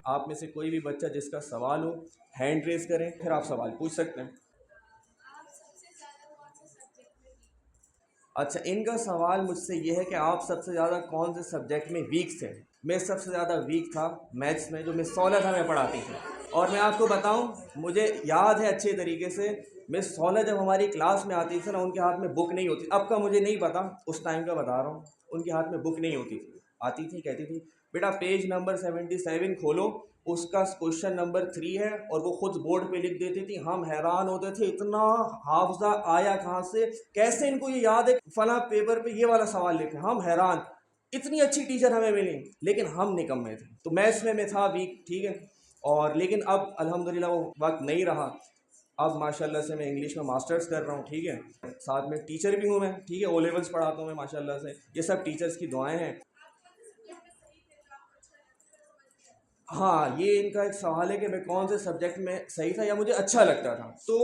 آپ میں سے کوئی بھی بچہ جس کا سوال ہو ہینڈ ریز کریں، پھر آپ سوال پوچھ سکتے ہیں۔ اچھا، ان کا سوال مجھ سے یہ ہے کہ آپ سب سے زیادہ کون سے سبجیکٹ میں ویک تھے؟ میں سب سے زیادہ ویک تھا میتھس میں، جو میں 16 میں پڑھاتی تھی۔ اور میں آپ کو بتاؤں، مجھے یاد ہے اچھے طریقے سے، میں 16 جب ہماری کلاس میں آتی تھی نا، ان کے ہاتھ میں بک نہیں ہوتی، اب کا مجھے نہیں پتا، اس ٹائم کا بتا رہا ہوں، ان کے ہاتھ میں بک نہیں ہوتی تھی، آتی تھی کہتی تھی بیٹا پیج نمبر 77 کھولو، اس کا کوشچن نمبر 3 ہے، اور وہ خود بورڈ پہ لکھ دیتی تھی۔ ہم حیران ہوتے تھے اتنا حافظہ آیا کہاں سے، کیسے ان کو یہ یاد ہے فلاں پیپر پہ یہ والا سوال لکھے، ہم حیران، اتنی اچھی ٹیچر ہمیں ملی، لیکن ہم نکمے تھے۔ تو میتھس میں تھا ویک، ٹھیک ہے، اور لیکن اب الحمدللہ وہ وقت نہیں رہا، اب ماشاءاللہ سے میں انگلش میں ماسٹرز کر رہا ہوں، ٹھیک ہے، ساتھ میں ٹیچر بھی ہوں میں، ٹھیک ہے، او لیولس پڑھاتا ہوں میں ماشاءاللہ سے، یہ سب ٹیچرز کی دعائیں ہیں۔ ہاں، یہ ان کا ایک سوال ہے کہ میں کون سے سبجیکٹ میں صحیح تھا یا مجھے اچھا لگتا تھا۔ تو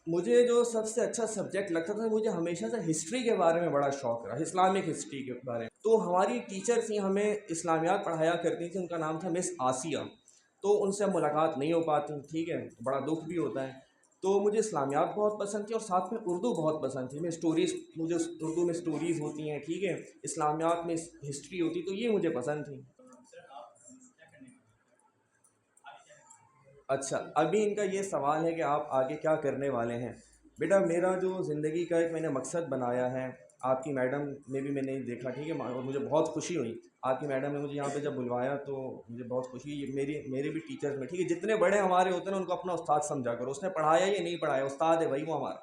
مجھے جو سب سے اچھا سبجیکٹ لگتا تھا، مجھے ہمیشہ سے ہسٹری کے بارے میں بڑا شوق رہا، اسلامک ہسٹری کے بارے میں۔ تو ہماری ٹیچر تھیں، ہمیں اسلامیات پڑھایا کرتی تھیں، ان کا نام تھا مس آسیہ، تو ان سے ملاقات نہیں ہو پاتی، ٹھیک ہے، بڑا دکھ بھی ہوتا ہے۔ تو مجھے اسلامیات بہت پسند تھی، اور ساتھ میں اردو بہت پسند تھی، میں اسٹوریز، مجھے اردو میں اسٹوریز ہوتی ہیں، ٹھیک ہے، اسلامیات میں ہسٹری ہوتی، تو یہ مجھے پسند تھی۔ اچھا، ابھی ان کا یہ سوال ہے کہ آپ آگے کیا کرنے والے ہیں؟ بیٹا میرا جو زندگی کا ایک میں نے مقصد بنایا ہے، آپ کی میڈم نے بھی میں نے دیکھا، ٹھیک ہے، اور مجھے بہت خوشی ہوئی، آپ کی میڈم نے مجھے یہاں پہ جب بلوایا تو مجھے بہت خوشی ہوئی، میرے بھی ٹیچرز میں، ٹھیک ہے، جتنے بڑے ہمارے ہوتے ہیں نا، ان کو اپنا استاد سمجھا کرو، اس نے پڑھایا یا نہیں پڑھایا، استاد ہے بھائی وہ ہمارا۔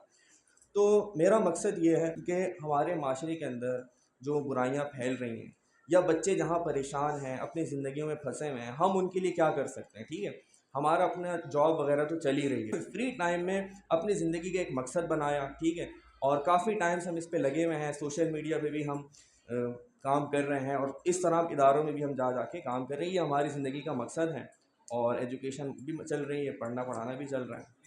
تو میرا مقصد یہ ہے کہ ہمارے معاشرے کے اندر جو برائیاں پھیل رہی ہیں، یا بچے جہاں پریشان ہیں، اپنی زندگیوں میں پھنسے ہوئے ہیں، ہم ان کے لیے کیا کر سکتے ہیں، ٹھیک ہے، ہمارا اپنا جاب وغیرہ تو چل ہی رہی ہے، فری ٹائم میں اپنی زندگی کا ایک مقصد بنایا، ٹھیک ہے، اور کافی ٹائم سے ہم اس پہ لگے ہوئے ہیں، سوشل میڈیا پہ بھی ہم کام کر رہے ہیں، اور اس طرح اداروں میں بھی ہم جا کے کام کر رہے ہیں، یہ ہماری زندگی کا مقصد ہے، اور ایجوکیشن بھی چل رہی ہے، پڑھنا پڑھانا بھی چل رہا ہے۔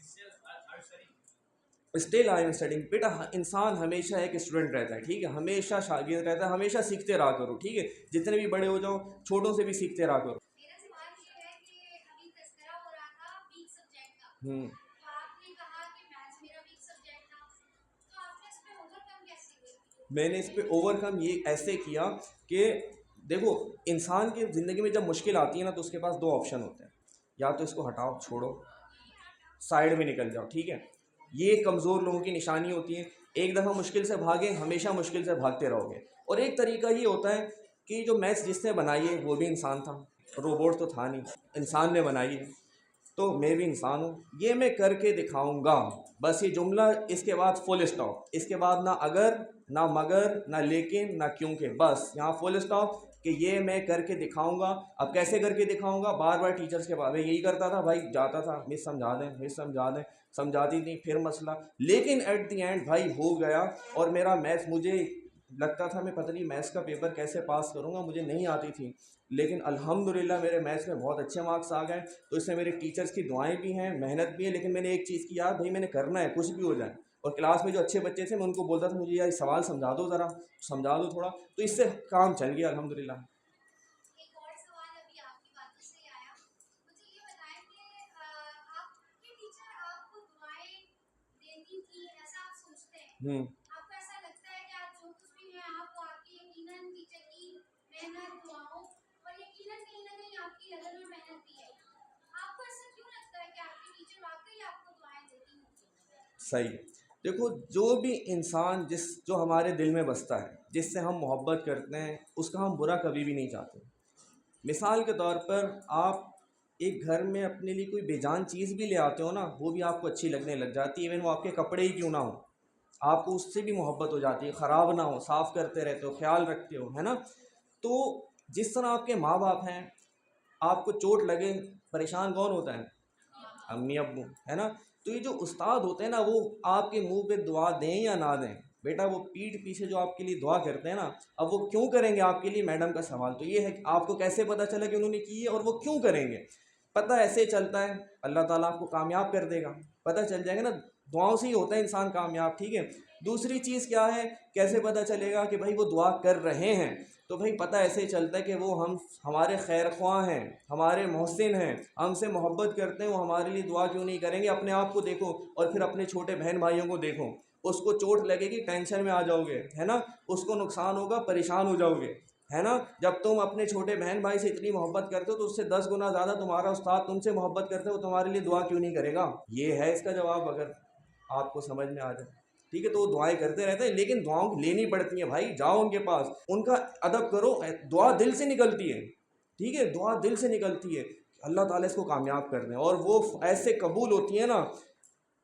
اسٹل آئی ایم اسٹڈنگ، بیٹا انسان ہمیشہ ایک اسٹوڈنٹ رہتا ہے، ٹھیک ہے، ہمیشہ شاگرد رہتا ہے، ہمیشہ سیکھتے رہا کرو، ٹھیک ہے، جتنے بھی بڑے ہو جاؤ چھوٹوں سے بھی سیکھتے رہا کرو۔ ہوں میں نے اس پہ اوور کم یہ ایسے کیا کہ دیکھو، انسان کی زندگی میں جب مشکل آتی ہے نا، تو اس کے پاس دو آپشن ہوتے ہیں، یا تو اس کو ہٹاؤ، چھوڑو، سائڈ میں نکل جاؤ، ٹھیک ہے، یہ کمزور لوگوں کی نشانی ہوتی ہے، ایک دفعہ مشکل سے بھاگے، ہمیشہ مشکل سے بھاگتے رہو گے۔ اور ایک طریقہ یہ ہوتا ہے کہ جو میتھس جس نے بنائی ہے وہ بھی انسان تھا، روبوٹ تو تھا نہیں، انسان نے بنائی ہے، تو میں بھی انسان ہوں، یہ میں کر کے دکھاؤں گا، بس یہ جملہ، اس کے بعد فل اسٹاپ، اس کے بعد نہ اگر، نہ مگر، نہ لیکن، نہ کیونکہ، بس یہاں فل اسٹاپ، کہ یہ میں کر کے دکھاؤں گا۔ اب کیسے کر کے دکھاؤں گا؟ بار بار ٹیچرز کے بعد میں یہی کرتا تھا، بھائی جاتا تھا، مس سمجھا دیں، مس سمجھا دیں، سمجھاتی تھی، پھر مسئلہ، لیکن ایٹ دی اینڈ بھائی ہو گیا، اور میرا میتھس، مجھے لگتا تھا میں پتہ نہیں میتھس کا پیپر کیسے پاس کروں گا، مجھے نہیں آتی تھی، لیکن الحمدللہ میرے میتھس میں بہت اچھے مارکس آ گئے۔ تو اس سے میرے ٹیچرز کی دعائیں بھی ہیں، محنت بھی ہے، لیکن میں نے ایک چیز کی، یار بھائی میں نے کرنا ہے، کچھ بھی ہو جائے، اور کلاس میں جو اچھے بچے تھے میں ان کو بولتا تھا مجھے یار سوال سمجھا دو، ذرا سمجھا دو تھوڑا، تو اس سے کام چل گیا الحمدللہ۔ ہوں صحیح، دیکھو جو بھی انسان جو ہمارے دل میں بستا ہے، جس سے ہم محبت کرتے ہیں، اس کا ہم برا کبھی بھی نہیں چاہتے۔ مثال کے طور پر آپ ایک گھر میں اپنے لیے کوئی بے جان چیز بھی لے آتے ہو نا، وہ بھی آپ کو اچھی لگنے لگ جاتی ہے، ایون وہ آپ کے کپڑے ہی کیوں نہ ہوں، آپ کو اس سے بھی محبت ہو جاتی ہے، خراب نہ ہو، صاف کرتے رہتے ہو، خیال رکھتے ہو، ہے نا۔ تو جس طرح آپ کے ماں باپ ہیں، آپ کو چوٹ لگے پریشان کون ہوتا ہے؟ امی ابو، ہے نا۔ تو یہ جو استاد ہوتے ہیں نا، وہ آپ کے منہ پہ دعا دیں یا نہ دیں، بیٹا وہ پیٹھ پیچھے جو آپ کے لیے دعا کرتے ہیں نا، اب وہ کیوں کریں گے آپ کے لیے؟ میڈم کا سوال تو یہ ہے کہ آپ کو کیسے پتہ چلا کہ انہوں نے کی ہے، اور وہ کیوں کریں گے؟ پتہ ایسے چلتا ہے، اللہ تعالیٰ آپ کو کامیاب کر دے گا، پتہ چل جائے گا نا، دعاؤں سے ہی ہوتا ہے انسان کامیاب، ٹھیک ہے۔ دوسری چیز کیا ہے، کیسے پتہ چلے گا کہ بھائی وہ دعا کر رہے ہیں؟ تو بھائی پتہ ایسے ہی چلتا ہے کہ وہ ہمارے خیر خواہ ہیں، ہمارے محسن ہیں، ہم سے محبت کرتے ہیں، وہ ہمارے لیے دعا کیوں نہیں کریں گے؟ اپنے آپ کو دیکھو اور پھر اپنے چھوٹے بہن بھائیوں کو دیکھو، اس کو چوٹ لگے گی ٹینشن میں آ جاؤ گے، ہے نا، اس کو نقصان ہوگا پریشان ہو جاؤ گے، ہے نا۔ جب تم اپنے چھوٹے بہن بھائی سے اتنی محبت کرتے ہو تو اس سے 10 گنا زیادہ تمہارا استاد تم سے محبت کرتے ہو، تمہارے لیے دعا کیوں نہیں کرے گا؟ یہ ہے اس کا جواب، اگر آپ کو سمجھ میں آ جائے، ٹھیک ہے۔ تو وہ دعائیں کرتے رہتے ہیں، لیکن دعاؤں لینی پڑتی ہیں بھائی، جاؤ ان کے پاس، ان کا ادب کرو، دعا دل سے نکلتی ہے، ٹھیک ہے، دعا دل سے نکلتی ہے، اللہ تعالیٰ اس کو کامیاب کر دیں، اور وہ ایسے قبول ہوتی ہیں نا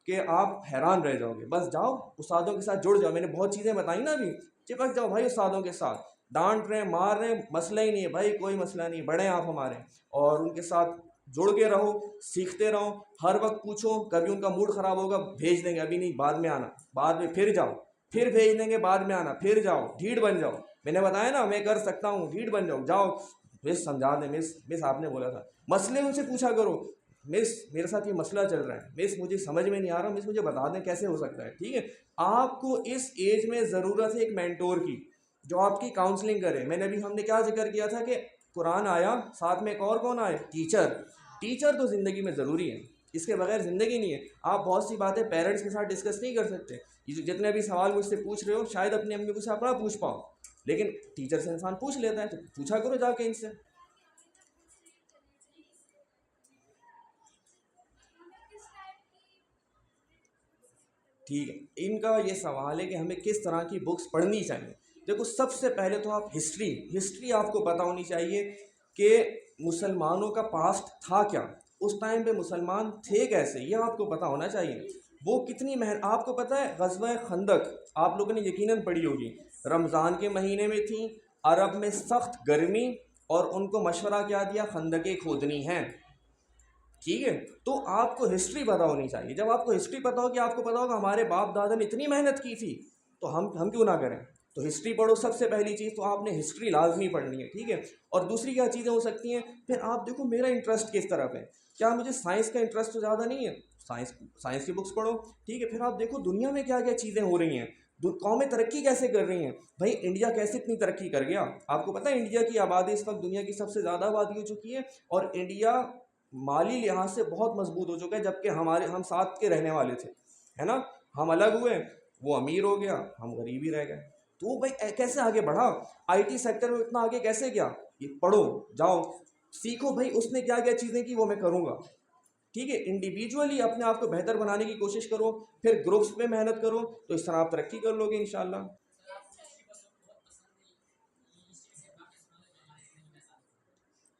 کہ آپ حیران رہ جاؤ گے۔ بس جاؤ استادوں کے ساتھ جڑ جاؤ، میں نے بہت چیزیں بتائی نا ابھی، چپک جاؤ بھائی استادوں کے ساتھ، ڈانٹ رہے ہیں مار رہے ہیں مسئلہ ہی نہیں ہے بھائی، کوئی مسئلہ نہیں، بڑے آپ ہمارے، اور ان کے ساتھ جڑ کے رہو، سیکھتے رہو، ہر وقت پوچھو، کبھی ان کا موڈ خراب ہوگا بھیج دیں گے، ابھی نہیں بعد میں آنا، بعد میں پھر جاؤ، پھر بھیج دیں گے بعد میں آنا، پھر جاؤ، ڈھیٹ بن جاؤ، میں نے بتایا نا میں کر سکتا ہوں، ڈھیٹ بن جاؤ، جاؤ مس سمجھا دیں، مس آپ نے بولا تھا، مسئلے ان سے پوچھا کرو، مس میرے ساتھ یہ مسئلہ چل رہا ہے، مس مجھے سمجھ میں نہیں آ رہا، مس مجھے بتا دیں کیسے ہو سکتا ہے، ٹھیک ہے۔ آپ کو اس ایج میں ضرورت ہے ایک مینٹور کی جو آپ کی کاؤنسلنگ کرے۔ میں نے ابھی ہم نے کیا ذکر کیا تھا کہ قرآن آیا، ساتھ میں ایک اور کون آئے؟ ٹیچر۔ ٹیچر تو زندگی میں ضروری ہے، اس کے بغیر زندگی نہیں ہے۔ آپ بہت سی باتیں پیرنٹس کے ساتھ ڈسکس نہیں کر سکتے، یہ جتنے بھی سوال مجھ سے پوچھ رہے ہو شاید اپنی امی کو سے اپنا پوچھ پاؤ، لیکن ٹیچر سے انسان پوچھ لیتا ہے، تو پوچھا کرو جا کے ان سے۔ ٹھیک ہے، ان کا یہ سوال ہے کہ ہمیں کس طرح کی بکس پڑھنی چاہیے۔ دیکھو سب سے پہلے تو آپ ہسٹری آپ کو پتہ ہونی چاہیے کہ مسلمانوں کا پاسٹ تھا کیا، اس ٹائم پہ مسلمان تھے کیسے، یہ آپ کو پتہ ہونا چاہیے۔ وہ کتنی آپ کو پتہ ہے غزوہ خندق آپ لوگوں نے یقیناً پڑھی ہوگی، رمضان کے مہینے میں تھی، عرب میں سخت گرمی، اور ان کو مشورہ کیا دیا؟ خندقیں کھودنی ہیں، ٹھیک ہے۔ تو آپ کو ہسٹری پتہ ہونی چاہیے، جب آپ کو ہسٹری پتہ ہوگی، آپ کو پتہ ہوگا ہمارے باپ دادا نے اتنی محنت کی تھی تو ہم کیوں نہ کریں؟ تو ہسٹری پڑھو، سب سے پہلی چیز تو آپ نے ہسٹری لازمی پڑھنی ہے، ٹھیک ہے۔ اور دوسری کیا چیزیں ہو سکتی ہیں؟ پھر آپ دیکھو میرا انٹرسٹ کس طرف ہے، کیا مجھے سائنس کا انٹرسٹ تو زیادہ نہیں ہے، سائنس کی بکس پڑھو، ٹھیک ہے۔ پھر آپ دیکھو دنیا میں کیا کیا چیزیں ہو رہی ہیں، قومیں ترقی کیسے کر رہی ہیں، بھائی انڈیا کیسے اتنی ترقی کر گیا؟ آپ کو پتہ ہے انڈیا کی آبادی اس وقت دنیا کی سب سے زیادہ آبادی ہو چکی ہے، اور انڈیا مالی لحاظ سے بہت مضبوط ہو چکا ہے، جبکہ ہم ساتھ کے رہنے والے تھے، ہے نا، ہم الگ ہوئے، وہ امیر ہو گیا، ہم غریب ہی رہ گئے۔ تو بھائی کیسے آگے بڑھا، آئی ٹی سیکٹر میں اتنا آگے کیسے گیا؟ یہ پڑھو، جاؤ سیکھو، بھائی اس نے کیا کیا چیزیں کی وہ میں کروں گا، ٹھیک ہے۔ انڈیویجولی اپنے آپ کو بہتر بنانے کی کوشش کرو، پھر گروپس میں محنت کرو، تو اس طرح آپ ترقی کر لو گے انشاءاللہ۔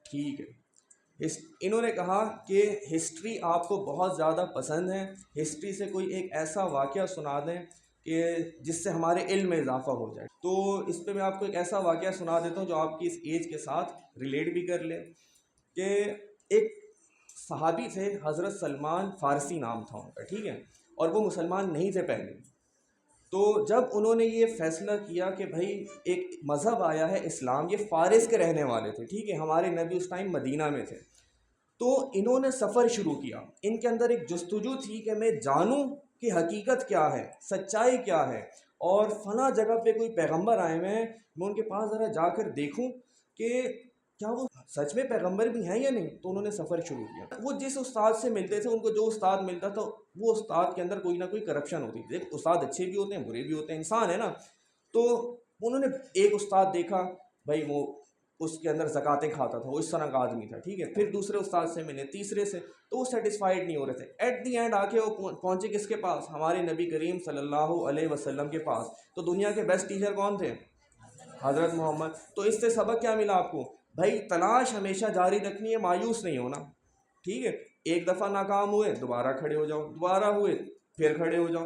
ٹھیک ہے، انہوں نے کہا کہ ہسٹری آپ کو بہت زیادہ پسند ہے، ہسٹری سے کوئی ایک ایسا واقعہ سنا دیں کہ جس سے ہمارے علم میں اضافہ ہو جائے۔ تو اس پہ میں آپ کو ایک ایسا واقعہ سنا دیتا ہوں جو آپ کی اس ایج کے ساتھ ریلیٹ بھی کر لے، کہ ایک صحابی تھے حضرت سلمان فارسی نام تھا ان کا، ٹھیک ہے، اور وہ مسلمان نہیں تھے پہلے۔ تو جب انہوں نے یہ فیصلہ کیا کہ بھائی ایک مذہب آیا ہے اسلام، یہ فارس کے رہنے والے تھے، ٹھیک ہے، ہمارے نبی اس ٹائم مدینہ میں تھے، تو انہوں نے سفر شروع کیا۔ ان کے اندر ایک جستجو تھی کہ میں جانوں کہ حقیقت کیا ہے، سچائی کیا ہے، اور فلاں جگہ پہ کوئی پیغمبر آئے ہوئے ہیں، میں ان کے پاس ذرا جا کر دیکھوں کہ کیا وہ سچ میں پیغمبر بھی ہیں یا نہیں۔ تو انہوں نے سفر شروع کیا، وہ جس استاد سے ملتے تھے، ان کو جو استاد ملتا تھا وہ استاد کے اندر کوئی نہ کوئی کرپشن ہوتی تھی، دیکھ استاد اچھے بھی ہوتے ہیں برے بھی ہوتے ہیں، انسان ہے نا۔ تو انہوں نے ایک استاد دیکھا، بھائی وہ اس کے اندر زکاتیں کھاتا تھا، وہ اس طرح کا آدمی تھا، ٹھیک ہے۔ پھر دوسرے استاد سے ملے، تیسرے سے، تو وہ سیٹسفائیڈ نہیں ہو رہے تھے۔ ایٹ دی اینڈ آ کے وہ پہنچے کس کے پاس؟ ہمارے نبی کریم صلی اللہ علیہ وسلم کے پاس۔ تو دنیا کے بیسٹ ٹیچر کون تھے؟ حضرت محمد۔ تو اس سے سبق کیا ملا آپ کو؟ بھائی تلاش ہمیشہ جاری رکھنی ہے، مایوس نہیں ہونا، ٹھیک ہے۔ ایک دفعہ ناکام ہوئے دوبارہ کھڑے ہو جاؤ، دوبارہ ہوئے پھر کھڑے ہو جاؤ،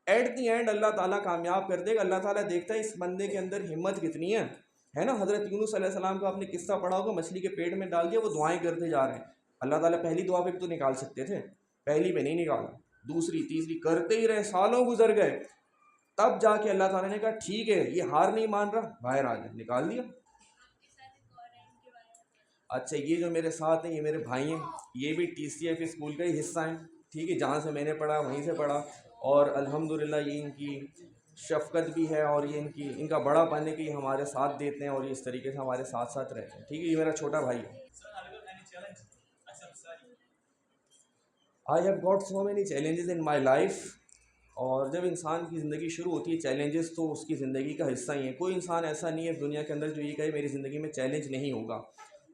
ایٹ دی اینڈ اللہ تعالیٰ کامیاب کر دے گا۔ اللہ تعالیٰ دیکھتا ہے اس بندے کے اندر ہمت کتنی ہے نا۔ حضرت یونس علیہ السلام کا آپ نے قصہ پڑھا ہوگا، مچھلی کے پیٹ میں ڈال دیا، وہ دعائیں کرتے جا رہے ہیں، اللہ تعالیٰ پہلی دعا پہ بھی تو نکال سکتے تھے، پہلی پہ نہیں نکالا، دوسری تیسری کرتے ہی رہے، سالوں گزر گئے، تب جا کے اللہ تعالیٰ نے کہا ٹھیک ہے یہ ہار نہیں مان رہا، باہر آ جائے، نکال دیا۔ اچھا یہ جو میرے ساتھ ہیں یہ میرے بھائی ہیں، یہ بھی ٹی سی ایف اسکول کا ہی حصہ ہیں، ٹھیک ہے، جہاں سے میں نے پڑھا وہیں سے پڑھا، اور الحمدللہ یہ ان کی شفقت بھی ہے، اور یہ ان کا بڑا پن ہے کہ یہ ہمارے ساتھ دیتے ہیں اور یہ اس طریقے سے ہمارے ساتھ ساتھ رہتے ہیں. ٹھیک ہے، یہ میرا چھوٹا بھائی ہے. I have got so many challenges in my life. اور جب انسان کی زندگی شروع ہوتی ہے، چیلنجز تو اس کی زندگی کا حصہ ہی ہے. کوئی انسان ایسا نہیں ہے دنیا کے اندر جو یہ کہے میری زندگی میں چیلنج نہیں ہوگا.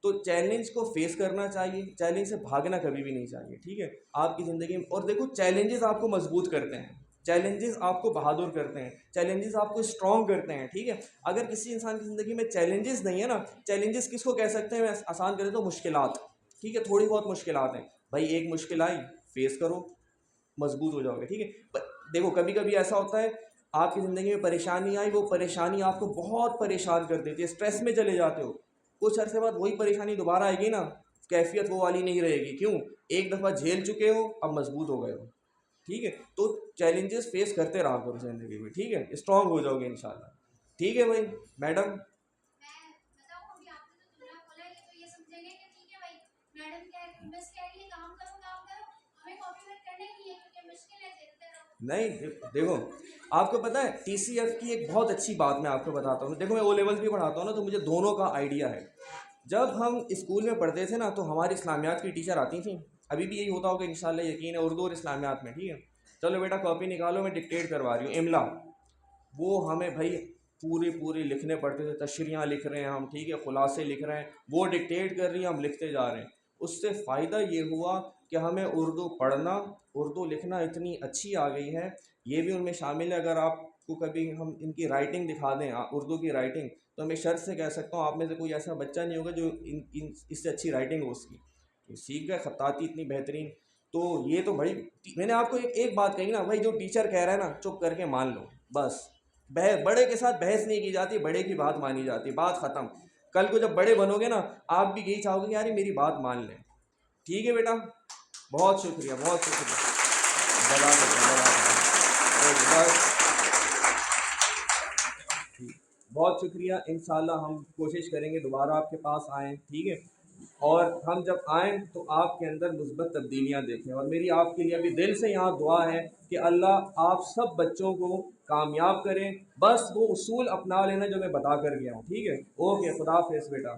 تو چیلنج کو فیس کرنا چاہیے، چیلنج سے بھاگنا کبھی بھی نہیں چاہیے. ٹھیک ہے، آپ کی زندگی میں. اور دیکھو چیلنجز آپ کو مضبوط کرتے ہیں، چیلنجز آپ کو بہادر کرتے ہیں، چیلنجز آپ کو اسٹرانگ کرتے ہیں. ٹھیک ہے، اگر کسی انسان کی زندگی میں چیلنجز نہیں ہے نا، چیلنجز کس کو کہہ سکتے ہیں، آسان کریں تو مشکلات. ٹھیک ہے، تھوڑی بہت مشکلات ہیں بھائی، ایک مشکل آئی فیس کرو، مضبوط ہو جاؤ گے. ٹھیک ہے، دیکھو کبھی کبھی ایسا ہوتا ہے آپ کی زندگی میں پریشانی آئی، وہ پریشانی آپ کو بہت پریشان کر دیتی ہے، اسٹریس میں چلے جاتے ہو. کچھ عرصے بعد وہی پریشانی دوبارہ آئے گی نا، کیفیت وہ والی نہیں رہے گی. کیوں؟ ایک دفعہ جھیل چکے ہو، اب مضبوط ہو گئے ہو. ٹھیک ہے، تو چیلنجز فیس کرتے رہا کرو زندگی میں. ٹھیک ہے، اسٹرانگ ہو جاؤ گے انشاءاللہ. ٹھیک ہے بھائی. میڈم نہیں، دیکھو آپ کو پتہ ہے ٹی سی ایف کی ایک بہت اچھی بات میں آپ کو بتاتا ہوں. دیکھو میں او لیولس بھی پڑھاتا ہوں نا، تو مجھے دونوں کا آئیڈیا ہے. جب ہم اسکول میں پڑھتے تھے نا تو ہماری اسلامیات کی ٹیچر آتی تھیں، ابھی بھی یہی ہوتا ہوگا انشاءاللہ، یقین ہے، اردو اور اسلامیات میں. ٹھیک ہے، چلو بیٹا کاپی نکالو، میں ڈکٹیٹ کروا رہی ہوں املا. وہ ہمیں بھائی پوری لکھنے پڑتے تھے، تشریحاں لکھ رہے ہیں ہم. ٹھیک ہے، خلاصے لکھ رہے ہیں، وہ ڈکٹیٹ کر رہی ہیں، ہم لکھتے جا رہے ہیں. اس سے فائدہ یہ ہوا کہ ہمیں اردو پڑھنا، اردو لکھنا اتنی اچھی آ گئی ہے. یہ بھی ان میں شامل ہے. اگر آپ کو کبھی ہم ان کی رائٹنگ دکھا دیں، اردو کی رائٹنگ، تو میں شرط سے کہہ سکتا ہوں آپ میں سے کوئی ایسا بچہ نہیں ہوگا جو اس سے اچھی رائٹنگ ہو اس کی. سیکھ گئے، خطاطی اتنی بہترین. تو یہ تو بھائی میں نے آپ کو ایک بات کہی نا بھائی، جو ٹیچر کہہ رہا ہے نا چپ کر کے مان لو بس. بڑے کے ساتھ بحث نہیں کی جاتی، بڑے کی بات مانی جاتی، بات ختم. کل کو جب بڑے بنو گے نا، آپ بھی یہی چاہو گے کہ یار میری بات مان لیں. ٹھیک ہے بیٹا، بہت شکریہ، بہت شکریہ. بہت شکریہ. انشاءاللہ ہم کوشش کریں گے دوبارہ آپ کے پاس آئیں. ٹھیک ہے، اور ہم جب آئیں تو آپ کے اندر مثبت تبدیلیاں دیکھیں. اور میری آپ کے لیے ابھی دل سے یہاں دعا ہے کہ اللہ آپ سب بچوں کو کامیاب کریں. بس وہ اصول اپنا لینا جو میں بتا کر گیا ہوں. ٹھیک ہے، اوکے، خدا حافظ بیٹا.